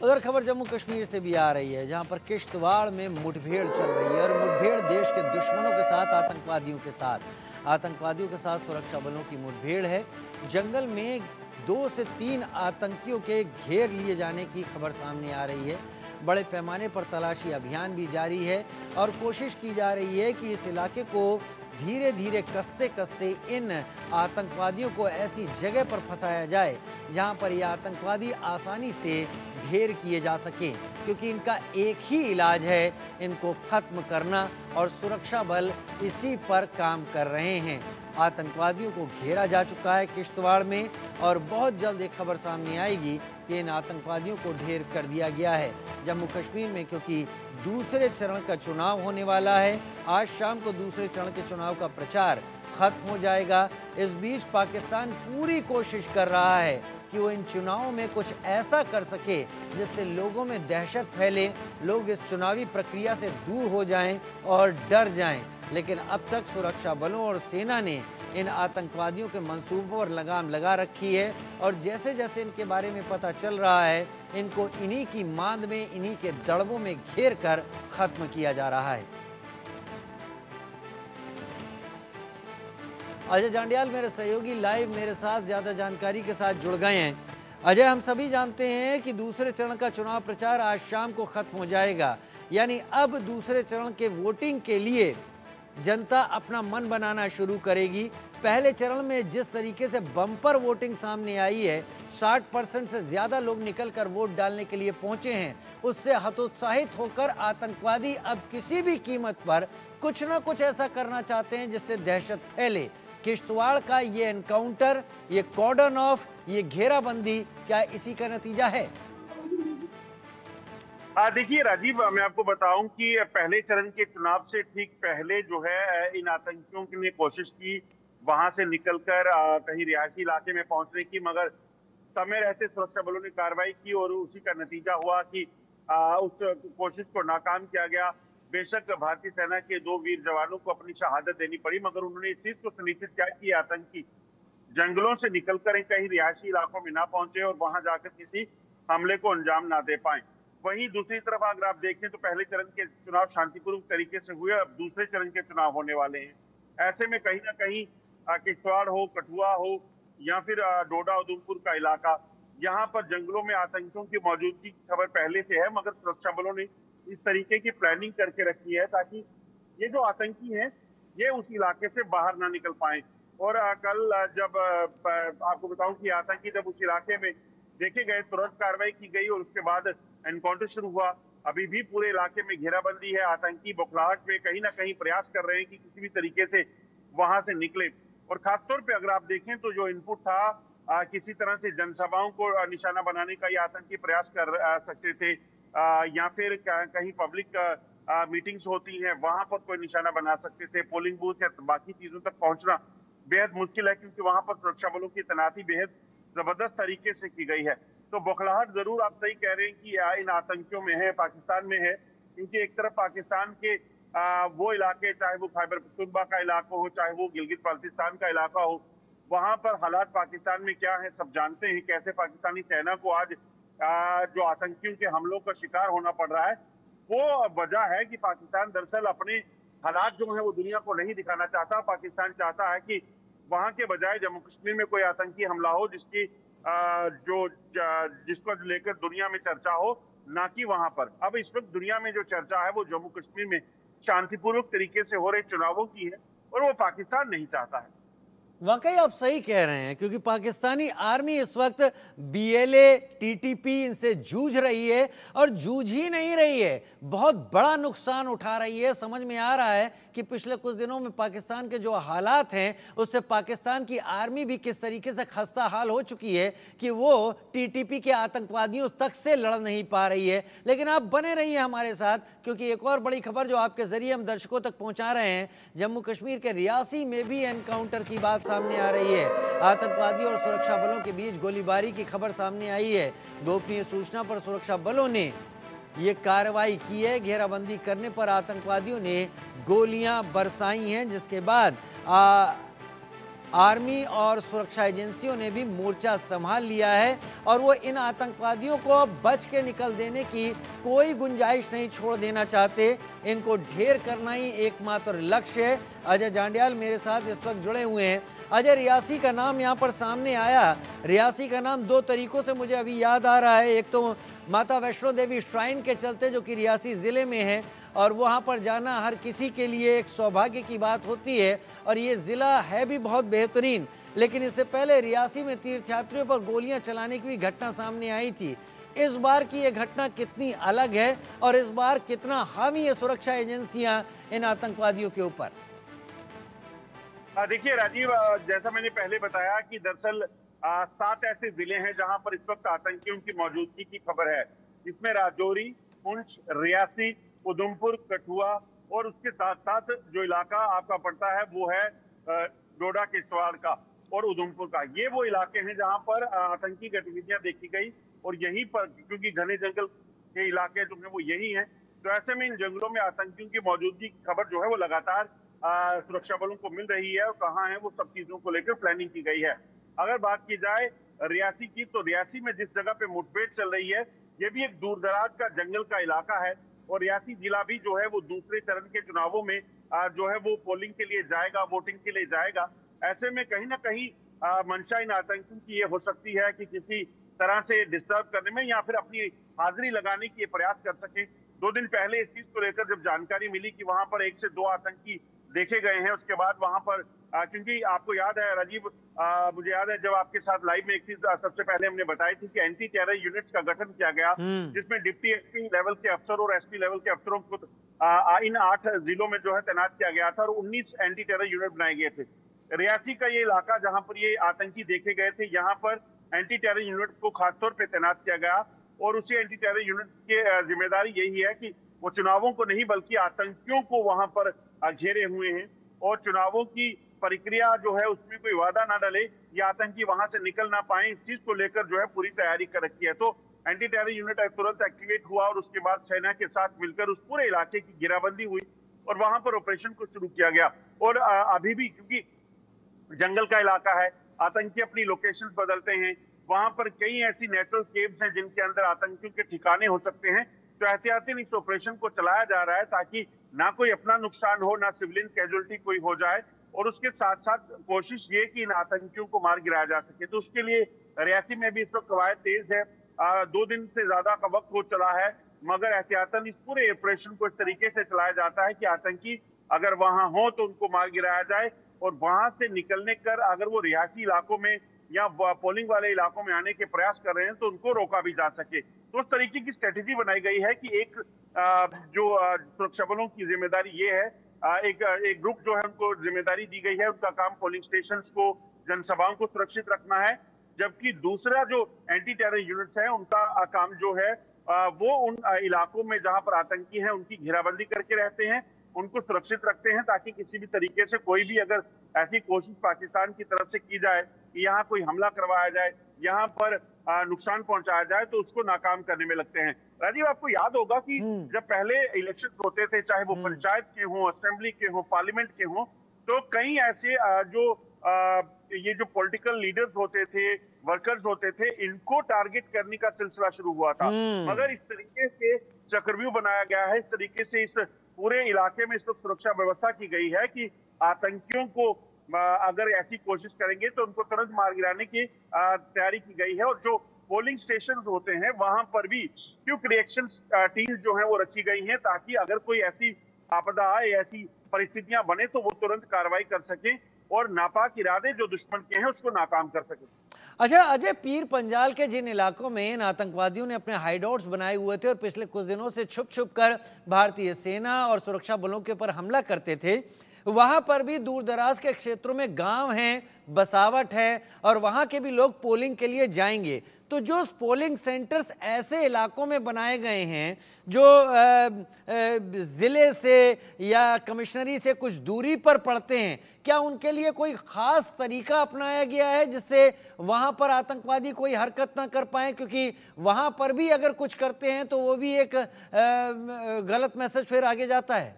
उधर खबर जम्मू कश्मीर से भी आ रही है, जहां पर किश्तवाड़ में मुठभेड़ चल रही है और मुठभेड़ देश के दुश्मनों के साथ, आतंकवादियों के साथ सुरक्षा बलों की मुठभेड़ है। जंगल में 2 से 3 आतंकियों के घेर लिए जाने की खबर सामने आ रही है। बड़े पैमाने पर तलाशी अभियान भी जारी है और कोशिश की जा रही है कि इस इलाके को धीरे धीरे कसते कसते इन आतंकवादियों को ऐसी जगह पर फंसाया जाए जहां पर ये आतंकवादी आसानी से ढेर किए जा सकें, क्योंकि इनका एक ही इलाज है, इनको ख़त्म करना, और सुरक्षा बल इसी पर काम कर रहे हैं। आतंकवादियों को घेरा जा चुका है किश्तवाड़ में और बहुत जल्द एक खबर सामने आएगी कि इन आतंकवादियों को ढेर कर दिया गया है जम्मू कश्मीर में, क्योंकि दूसरे चरण का चुनाव होने वाला है। आज शाम को दूसरे चरण के चुनाव का प्रचार खत्म हो जाएगा। इस बीच पाकिस्तान पूरी कोशिश कर रहा है कि वो इन चुनावों में कुछ ऐसा कर सके जिससे लोगों में दहशत फैले, लोग इस चुनावी प्रक्रिया से दूर हो जाएं और डर जाएं। लेकिन अब तक सुरक्षा बलों और सेना ने इन आतंकवादियों के मंसूबों पर लगाम लगा रखी है और जैसे जैसे इनके बारे में पता चल रहा है, इनको इन्हीं की मांद में, इन्हीं के दड़बों में घेर कर खत्म किया जा रहा है। अजय जांडियाल मेरे सहयोगी लाइव मेरे साथ ज्यादा जानकारी के साथ जुड़ गए हैं। अजय, हम सभी जानते हैं कि दूसरे चरण का चुनाव प्रचार आज शाम को खत्म हो जाएगा, यानी अब दूसरे चरण के वोटिंग के लिए जनता अपना मन बनाना शुरू करेगी। पहले चरण में जिस तरीके से बम्पर वोटिंग सामने आई है, 60% से ज़्यादा लोग निकलकर वोट डालने के लिए पहुंचे हैं, उससे हतोत्साहित होकर आतंकवादी अब किसी भी कीमत पर कुछ ना कुछ ऐसा करना चाहते हैं जिससे दहशत फैले। किश्तवाड़ का ये एनकाउंटर, ये कॉर्डन ऑफ, ये घेराबंदी, क्या इसी का नतीजा है? देखिए राजीव, मैं आपको बताऊं कि पहले चरण के चुनाव से ठीक पहले जो है इन आतंकियों ने कोशिश की वहां से निकलकर कहीं रिहायशी इलाके में पहुंचने की, मगर समय रहते सुरक्षा बलों ने कार्रवाई की और उसी का नतीजा हुआ कि उस कोशिश को नाकाम किया गया। बेशक भारतीय सेना के 2 वीर जवानों को अपनी शहादत देनी पड़ी, मगर उन्होंने इस चीज को सुनिश्चित किया कि आतंकी जंगलों से निकलकर कहीं रिहायशी इलाकों में ना पहुंचे और वहां जाकर किसी हमले को अंजाम ना दे पाए। वहीं दूसरी तरफ अगर आप देखें तो पहले चरण के चुनाव शांतिपूर्वक तरीके से हुए, अब दूसरे चरण के चुनाव होने वाले हैं। ऐसे में कहीं ना कहीं किश्तवाड़ हो, कठुआ हो या फिर डोडा उधमपुर का इलाका, यहाँ पर जंगलों में आतंकियों की मौजूदगी की खबर पहले से है, मगर सुरक्षा बलों ने इस तरीके की प्लानिंग करके रखी है ताकि ये जो आतंकी हैं ये उस इलाके से बाहर ना निकल पाए। और कल जब आपको बताऊं कि आतंकी जब उस इलाके में देखे गए, तुरंत कार्रवाई की गई और उसके बाद एनकाउंटर शुरू हुआ। अभी भी पूरे इलाके में घेराबंदी है। आतंकी बौखलाहट में कहीं ना कहीं प्रयास कर रहे हैं कि किसी भी तरीके से वहां से निकले। और खासतौर पे अगर आप देखें तो जो इनपुट था, किसी तरह से जनसभाओं को निशाना बनाने का ये आतंकी प्रयास कर सकते थे, या फिर कहीं पब्लिक मीटिंग्स होती हैं वहां पर कोई निशाना बना सकते थे। पोलिंग बूथ या बाकी चीजों तक पहुंचना बेहद मुश्किल है क्योंकि वहां पर सुरक्षा बलों की तैनाती बेहद जबरदस्त तरीके से की गई है। तो बौखलाहट जरूर आप सही कह रहे हैं कि इन आतंकियों में है, पाकिस्तान में है, क्योंकि एक तरफ पाकिस्तान के वो इलाके, चाहे वो खैबर पख्तूनख्वा का इलाका हो, चाहे वो गिलगित बाल्टिस्तान का इलाका हो, वहां पर हालात पाकिस्तान में क्या है सब जानते हैं। कैसे पाकिस्तानी सेना को आज जो आतंकियों के हमलों का शिकार होना पड़ रहा है, वो वजह है कि पाकिस्तान दरअसल अपने हालात जो है वो दुनिया को नहीं दिखाना चाहता। पाकिस्तान चाहता है कि वहां के बजाय जम्मू कश्मीर में कोई आतंकी हमला हो जिसको लेकर दुनिया में चर्चा हो, ना कि वहां पर। अब इस वक्त दुनिया में जो चर्चा है वो जम्मू कश्मीर में शांतिपूर्वक तरीके से हो रहे चुनावों की है और वो पाकिस्तान नहीं चाहता है। वाकई आप सही कह रहे हैं, क्योंकि पाकिस्तानी आर्मी इस वक्त बीएलए, टीटीपी इनसे जूझ रही है और जूझ ही नहीं रही है, बहुत बड़ा नुकसान उठा रही है। समझ में आ रहा है कि पिछले कुछ दिनों में पाकिस्तान के जो हालात हैं उससे पाकिस्तान की आर्मी भी किस तरीके से खस्ता हाल हो चुकी है कि वो टीटीपी के आतंकवादियों तक से लड़ नहीं पा रही है। लेकिन आप बने रहिए हमारे साथ, क्योंकि एक और बड़ी खबर जो आपके जरिए हम दर्शकों तक पहुंचा रहे हैं, जम्मू कश्मीर के रियासी में भी एनकाउंटर की बात सामने आ रही है। आतंकवादियों और सुरक्षा बलों के बीच गोलीबारी की खबर सामने आई है। गोपनीय सूचना पर सुरक्षा बलों ने ये कार्रवाई की है। घेराबंदी करने पर आतंकवादियों ने गोलियां बरसाई हैं, जिसके बाद आर्मी और सुरक्षा एजेंसियों ने भी मोर्चा संभाल लिया है और वो इन आतंकवादियों को बच के निकल देने की कोई गुंजाइश नहीं छोड़ देना चाहते। इनको ढेर करना ही एकमात्र लक्ष्य है। अजय जांडियाल मेरे साथ इस वक्त जुड़े हुए हैं। अजय, रियासी का नाम यहाँ पर सामने आया। रियासी का नाम दो तरीकों से मुझे अभी याद आ रहा है। एक तो माता वैष्णो देवी श्राइन के चलते, जो कि रियासी ज़िले में है, और वहाँ पर जाना हर किसी के लिए एक सौभाग्य की बात होती है। और ये ज़िला है भी बहुत बेहतरीन। लेकिन इससे पहले रियासी में तीर्थयात्रियों पर गोलियां चलाने की भी घटना सामने आई थी। इस बार की ये घटना कितनी अलग है और इस बार कितना हावी है सुरक्षा एजेंसियां इन आतंकवादियों के ऊपर? देखिए राजीव, जैसा मैंने पहले बताया कि दरअसल 7 ऐसे जिले हैं जहां पर इस वक्त आतंकियों की मौजूदगी की खबर है, जिसमें राजौरी, पुंछ, रियासी, उधमपुर, कठुआ और उसके साथ साथ जो इलाका आपका पड़ता है वो है डोडा किश्तवाड़ का और उधमपुर का। ये वो इलाके हैं जहां पर आतंकी गतिविधियां देखी गई और यहीं पर, क्योंकि घने जंगल के इलाके जो है वो यही हैं, तो ऐसे में इन जंगलों में आतंकियों की मौजूदगी की खबर जो है वो लगातार सुरक्षा बलों को मिल रही है और कहाँ है वो सब चीजों को लेकर प्लानिंग की गई है। अगर बात की जाए रियासी की, तो रियासी में जिस जगह पे मुठभेड़ चल रही है, ये भी एक दूर दराज का जंगल का इलाका है और रियासी जिला भी जो है वो दूसरे चरण के चुनावों में जो है वो पोलिंग के लिए जाएगा, वोटिंग के लिए जाएगा। ऐसे में कहीं ना कहीं मंशा इन आतंकियों की ये हो सकती है कि किसी तरह से डिस्टर्ब करने में या फिर अपनी हाजिरी लगाने की प्रयास कर सके। 2 दिन पहले इस चीज को लेकर जब जानकारी मिली कि वहां पर 1 से 2 आतंकी देखे गए हैं, उसके बाद वहां पर क्योंकि आपको याद है राजीव, मुझे याद है जब आपके साथ लाइव में एक चीज सबसे पहले हमने बताई थी कि एंटी टेरर यूनिट्स का गठन किया गया, जिसमें डिप्टी एसपी लेवल के अफसर और एसपी लेवल के अफसरों को इन 8 जिलों में जो है तैनात किया गया था और 19 एंटी टेरर यूनिट बनाए गए थे। रियासी का ये इलाका जहां पर ये आतंकी देखे गए थे, यहाँ पर एंटी टेरर यूनिट को खासतौर पर तैनात किया गया और उसी एंटी टेरर यूनिट की जिम्मेदारी यही है कि वो चुनावों को नहीं बल्कि आतंकियों को वहां पर घेरे हुए हैं और चुनावों की प्रक्रिया जो है उसमें कोई वादा ना डले या आतंकी वहां से निकल ना पाए, इस चीज को लेकर जो है पूरी तैयारी कर रखी है। तो एंटी टेरर यूनिट तुरंत एक्टिवेट हुआ और उसके बाद सेना के साथ मिलकर उस पूरे इलाके की घेराबंदी हुई और वहां पर ऑपरेशन को शुरू किया गया। और अभी भी क्योंकि जंगल का इलाका है, आतंकी अपनी लोकेशंस बदलते हैं, वहां पर कई ऐसी नेचुरल केव्स हैं जिनके अंदर आतंकियों के ठिकाने हो सकते हैं, तो एहतियातन इस ऑपरेशन को चलाया जा रहा है ताकि ना कोई अपना नुकसान हो, ना सिविलियन कैजुअलिटी कोई हो जाए और उसके साथ साथ कोशिश ये कि इन आतंकियों को मार गिराया जा सके। तो उसके लिए रियासी में भी इस वक्त कवायद तेज है। 2 दिन से ज्यादा का वक्त हो चला है, मगर एहतियातन इस पूरे ऑपरेशन को इस तरीके से चलाया जाता है कि आतंकी अगर वहां हो तो उनको मार गिराया जाए और वहां से निकलने कर अगर वो रियासी इलाकों में या पोलिंग वाले इलाकों में आने के प्रयास कर रहे हैं तो उनको रोका भी जा सके। तो उस तरीके की स्ट्रेटेजी बनाई गई है कि एक जो सुरक्षा बलों की जिम्मेदारी ये है, एक ग्रुप जो है उनको जिम्मेदारी दी गई है, उनका काम पोलिंग स्टेशंस को, जनसभाओं को सुरक्षित रखना है, जबकि दूसरा जो एंटी टेरर यूनिट्स है उनका काम जो है वो उन इलाकों में जहां पर आतंकी हैं उनकी घेराबंदी करके रहते हैं, उनको सुरक्षित रखते हैं ताकि किसी भी तरीके से कोई भी अगर ऐसी कोशिश पाकिस्तान की तरफ से की जाए कि यहाँ कोई हमला करवाया जाए, यहाँ पर नुकसान पहुंचाया जाए, तो उसको नाकाम करने में लगते हैं। राजीव, आपको याद होगा कि जब पहले इलेक्शंस होते थे, चाहे वो पंचायत के हों, असेंबली के हों, पार्लियामेंट के हों, तो कई ऐसे ये जो पॉलिटिकल लीडर्स होते थे, वर्कर्स होते थे, इनको टारगेट करने का सिलसिला शुरू हुआ था। मगर इस तरीके से चक्रव्यूह बनाया गया है, इस तरीके से इस पूरे इलाके में इस वक्त सुरक्षा व्यवस्था की गई है कि आतंकियों को अगर ऐसी कोशिश करेंगे तो उनको तुरंत मार गिराने की तैयारी की गई है। और जो पोलिंग स्टेशन होते हैं वहां पर भी क्विक रिएक्शन टीम जो है वो रखी गई हैं ताकि अगर कोई ऐसी आपदा आए, ऐसी परिस्थितियां बने तो वो तुरंत कार्रवाई कर सके और नापाक इरादे जो दुश्मन के हैं उसको नाकाम कर सके। अच्छा अजय, पीर पंजाल के जिन इलाकों में इन आतंकवादियों ने अपने हाइडआउट्स बनाए हुए थे और पिछले कुछ दिनों से छुप छुप कर भारतीय सेना और सुरक्षा बलों के ऊपर हमला करते थे, वहां पर भी दूर दराज के क्षेत्रों में गांव हैं, बसावट है और वहां के भी लोग पोलिंग के लिए जाएंगे। तो जो पोलिंग सेंटर्स ऐसे इलाकों में बनाए गए हैं जो ज़िले से या कमिश्नरी से कुछ दूरी पर पड़ते हैं, क्या उनके लिए कोई ख़ास तरीका अपनाया गया है जिससे वहाँ पर आतंकवादी कोई हरकत ना कर पाएँ? क्योंकि वहाँ पर भी अगर कुछ करते हैं तो वो भी एक गलत मैसेज फिर आगे जाता है।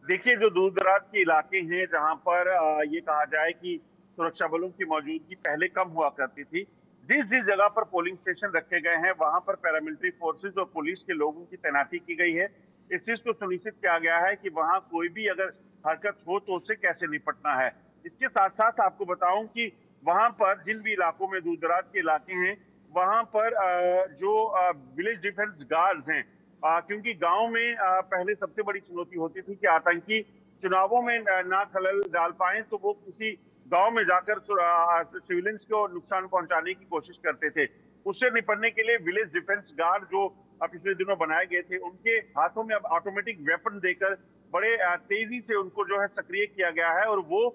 देखिए, जो दूर-दराज के इलाके हैं जहां पर ये कहा जाए कि सुरक्षा बलों की मौजूदगी पहले कम हुआ करती थी, जिस-जिस जगह पर पोलिंग स्टेशन रखे गए हैं, वहां पर पैरामिलिट्री फोर्सेस और पुलिस के लोगों की तैनाती की गई है। इस चीज को सुनिश्चित किया गया है कि वहां कोई भी अगर हरकत हो तो उससे कैसे निपटना है। इसके साथ-साथ आपको बताऊं कि वहां पर जिन भी इलाकों में दूर-दराज के इलाके हैं, वहां पर जो विलेज डिफेंस गार्ड्स हैं, क्योंकि गांव में पहले सबसे बड़ी चुनौती होती थी कि आतंकी चुनावों में ना खलल डाल पाए, तो वो किसी गांव में जाकर सिविलियंस को नुकसान पहुंचाने की कोशिश करते थे। उससे निपटने के लिए विलेज डिफेंस गार्ड जो पिछले दिनों बनाए गए थे, उनके हाथों में अब ऑटोमेटिक वेपन देकर बड़े तेजी से उनको जो है सक्रिय किया गया है, और वो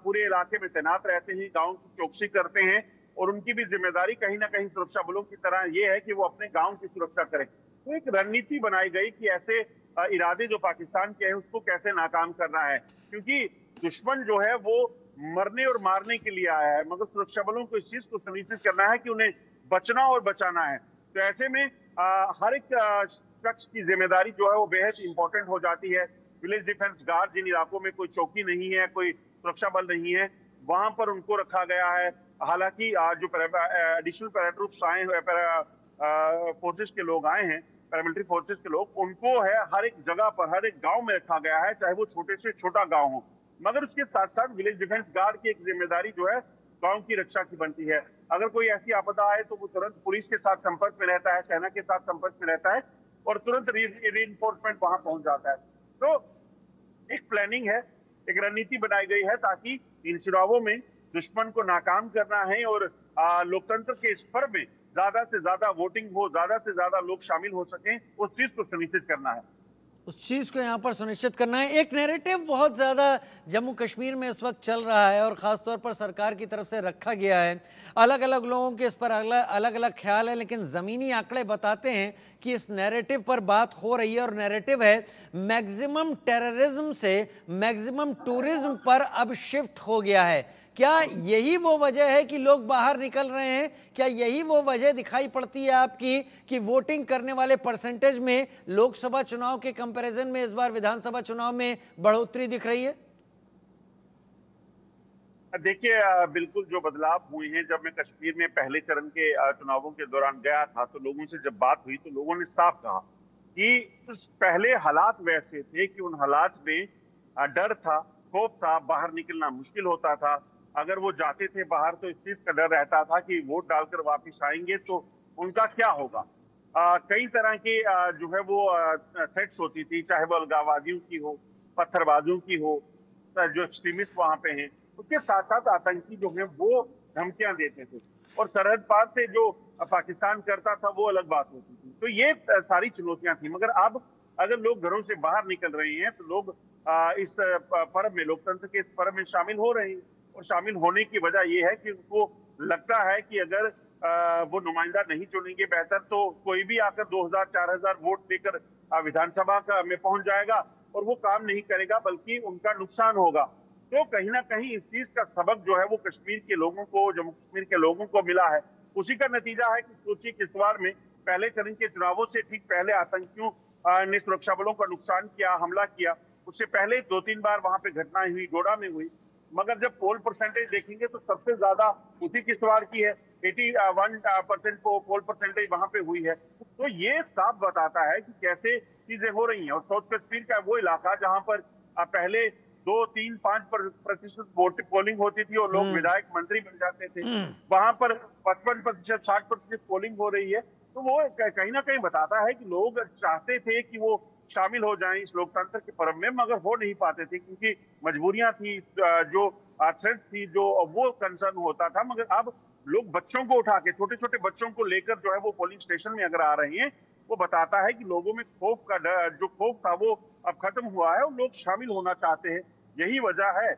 पूरे इलाके में तैनात रहते हैं, गाँव की चौकसी करते हैं, और उनकी भी जिम्मेदारी कहीं ना कहीं सुरक्षा बलों की तरह ये है कि वो अपने गाँव की सुरक्षा करें। तो एक रणनीति बनाई गई कि ऐसे इरादे जो पाकिस्तान के हैं उसको कैसे नाकाम करना है, क्योंकि दुश्मन जो है वो मरने और मारने के लिए आया है, मगर सुरक्षा बलों को इस चीज को सुनिश्चित करना है कि उन्हें बचना और बचाना है। तो ऐसे में हर एक शख्स की जिम्मेदारी जो है वो बेहद इंपॉर्टेंट हो जाती है। विलेज डिफेंस गार्ड जिन इलाकों में कोई चौकी नहीं है, कोई सुरक्षा बल नहीं है, वहां पर उनको रखा गया है। हालांकि जो एडिशनल पैराट्रूप्स आए फोर्सेस के लोग आए हैं, पैरामिलिट्री फोर्सेस के लोग, उनको है हर एक जगह पर, हर एक गांव में रखा गया है, चाहे वो छोटे से छोटा गांव हो। मगर उसके साथ साथ विलेज डिफेंस गार्ड की एक जिम्मेदारी जो है गांव की रक्षा की बनती है। अगर कोई ऐसी आपदा आए तो वो तुरंत पुलिस के साथ संपर्क में रहता है, सेना के साथ संपर्क में रहता है, और तुरंत रीइंफोर्समेंट वहां पहुंच जाता है। तो एक प्लानिंग है, एक रणनीति बनाई गई है ताकि इन चुनावों में दुश्मन को नाकाम करना है और लोकतंत्र के इस पर्व में ज्यादा से ज्यादा वोटिंग हो, ज्यादा से ज्यादा लोग शामिल हो सकें, उस चीज को सुनिश्चित करना है। उस चीज़ को यहाँ पर सुनिश्चित करना है। एक नैरेटिव बहुत ज़्यादा जम्मू कश्मीर में इस वक्त चल रहा है और ख़ास तौर पर सरकार की तरफ से रखा गया है। अलग अलग लोगों के इस पर अलग अलग ख्याल है, लेकिन ज़मीनी आंकड़े बताते हैं कि इस नैरेटिव पर बात हो रही है, और नैरेटिव है मैक्सिमम टेररिज्म से मैक्सिमम टूरिज्म पर अब शिफ्ट हो गया है। क्या यही वो वजह है कि लोग बाहर निकल रहे हैं? क्या यही वो वजह दिखाई पड़ती है आपकी कि वोटिंग करने वाले परसेंटेज में लोकसभा चुनाव के कंपैरिजन में इस बार विधानसभा चुनाव में बढ़ोतरी दिख रही है? देखिए, बिल्कुल जो बदलाव हुए हैं, जब मैं कश्मीर में पहले चरण के चुनावों के दौरान गया था तो लोगों से जब बात हुई तो लोगों ने साफ कहा कि उस पहले हालात वैसे थे कि उन हालात में डर था, खौफ था, बाहर निकलना मुश्किल होता था। अगर वो जाते थे बाहर तो इस चीज का डर रहता था कि वोट डालकर वापिस आएंगे तो उनका क्या होगा। कई तरह के जो है वो थ्रेट्स होती थी, चाहे वो अलगाववादियों की हो, पत्थरबाजों की हो, जो एक्सट्रीमिस्ट वहां पे हैं, उसके साथ साथ आतंकी जो है वो धमकियां देते थे, और सरहद पार से जो पाकिस्तान करता था वो अलग बात होती थी। तो ये सारी चुनौतियां थी। मगर अब अगर लोग घरों से बाहर निकल रहे हैं तो लोग इस पर्व में, लोकतंत्र के इस पर्व में शामिल हो रहे हैं, और शामिल होने की वजह यह है कि उनको लगता है कि अगर वो नुमाइंदा नहीं चुनेंगे बेहतर, तो कोई भी आकर 2000-4000 वोट देकर विधानसभा में पहुंच जाएगा और वो काम नहीं करेगा, बल्कि उनका नुकसान होगा। तो कहीं ना कहीं इस चीज का सबक जो है वो कश्मीर के लोगों को, जम्मू कश्मीर के लोगों को मिला है। उसी का नतीजा है कि सोचिए किश्तवाड़ में पहले चरण के चुनावों से ठीक पहले आतंकियों ने सुरक्षा बलों का नुकसान किया, हमला किया। उससे पहले 2-3 बार वहां पे घटनाएं हुई, डोडा में हुई। मगर जब पोल परसेंटेज देखेंगे तो सबसे ज्यादा उसी किश्तवाड़ की है, 81% पोल परसेंटेज वहां पे हुई है। तो ये साफ बताता है कि कैसे चीजें हो रही हैं। और साउथ कश्मीर का वो इलाका जहां पर पहले 2-3-5% पोलिंग होती थी और लोग विधायक मंत्री बन जाते थे, वहां पर 55%, 60% पोलिंग हो रही है। तो वो कहीं ना कहीं बताता है कि लोग चाहते थे कि वो शामिल हो जाएं इस लोकतंत्र के पर्व में, मगर हो नहीं पाते थे क्योंकि मजबूरियां थी, जो थ्रेट थी, जो वो कंसर्न होता था। मगर अब लोग बच्चों को उठा के, छोटे छोटे बच्चों को लेकर जो है वो पोलिंग स्टेशन में अगर आ रहे हैं, वो बताता है कि लोगों में खौफ का डर, जो खौफ था वो अब खत्म हुआ है और लोग शामिल होना चाहते हैं। यही वजह है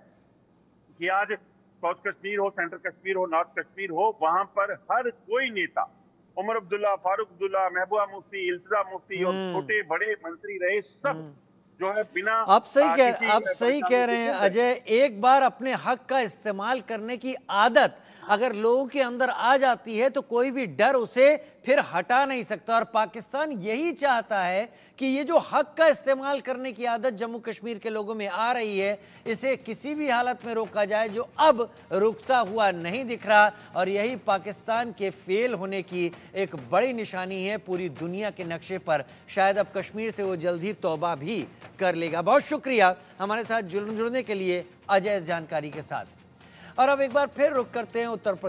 कि आज साउथ कश्मीर हो, सेंट्रल कश्मीर हो, नॉर्थ कश्मीर हो, वहां पर हर कोई नेता, उमर अब्दुल्ला, फारूक अब्दुल्ला, महबूबा मुफ्ती, इल्तिजा मुफ्ती और छोटे बड़े मंत्री रहे, सब जो है बिना आप सही कह रहे हैं अजय। एक बार अपने हक का इस्तेमाल करने की आदत अगर लोगों के अंदर आ जाती है तो कोई भी डर उसे फिर हटा नहीं सकता। और पाकिस्तान यही चाहता है कि ये जो हक का इस्तेमाल करने की आदत जम्मू कश्मीर के लोगों में आ रही है, इसे किसी भी हालत में रोका जाए, जो अब रुकता हुआ नहीं दिख रहा। और यही पाकिस्तान के फेल होने की एक बड़ी निशानी है पूरी दुनिया के नक्शे पर। शायद अब कश्मीर से वो जल्द ही तौबा भी कर लेगा। बहुत शुक्रिया हमारे साथ जुड़ने के लिए अजय, इस जानकारी के साथ। और अब एक बार फिर रुक करते हैं उत्तर प्रदेश।